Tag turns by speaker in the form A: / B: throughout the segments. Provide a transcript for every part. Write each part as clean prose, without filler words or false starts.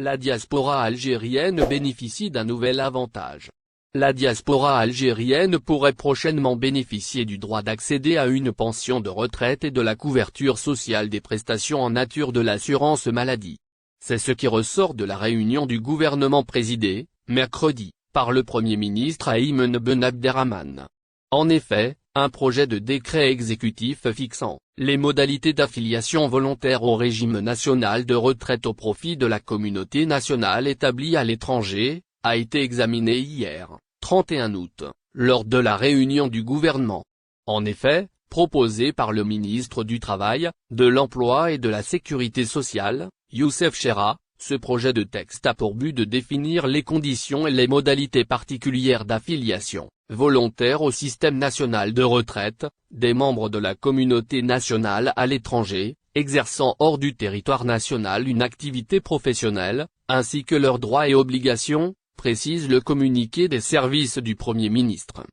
A: La diaspora algérienne bénéficie d'un nouvel avantage. La diaspora algérienne pourrait prochainement bénéficier du droit d'accéder à une pension de retraite et de la couverture sociale des prestations en nature de l'assurance maladie. C'est ce qui ressort de la réunion du gouvernement présidée, mercredi, par le Premier ministre Ayman Ben Abderrahmane. En effet, un projet de décret exécutif fixant les modalités d'affiliation volontaire au régime national de retraite au profit de la communauté nationale établie à l'étranger, a été examiné hier, 31 août, lors de la réunion du gouvernement. En effet, proposé par le ministre du Travail, de l'Emploi et de la Sécurité sociale, Youssef Chera, ce projet de texte a pour but de définir les conditions et les modalités particulières d'affiliation volontaire au système national de retraite, des membres de la communauté nationale à l'étranger, exerçant hors du territoire national une activité professionnelle, ainsi que leurs droits et obligations, précise le communiqué des services du Premier ministre.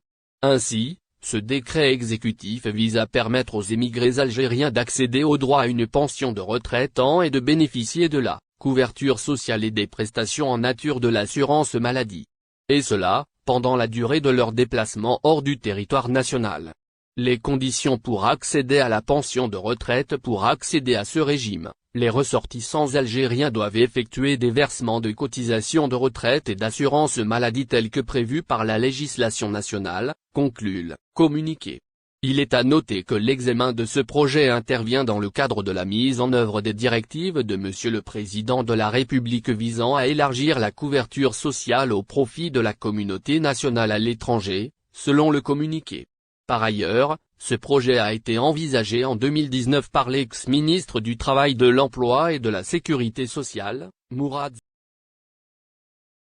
A: Ainsi, ce décret exécutif vise à permettre aux émigrés algériens d'accéder au droit à une pension de retraite et de bénéficier de la couverture sociale et des prestations en nature de l'assurance maladie. Et cela, pendant la durée de leur déplacement hors du territoire national. Les conditions pour accéder à la pension de retraite. Pour accéder à ce régime, les ressortissants algériens doivent effectuer des versements de cotisations de retraite et d'assurance maladie tels que prévus par la législation nationale, conclut le communiqué. Il est à noter que l'examen de ce projet intervient dans le cadre de la mise en œuvre des directives de Monsieur le Président de la République visant à élargir la couverture sociale au profit de la communauté nationale à l'étranger, selon le communiqué. Par ailleurs, ce projet a été envisagé en 2019 par l'ex-ministre du Travail, de l'Emploi et de la Sécurité sociale, Mourad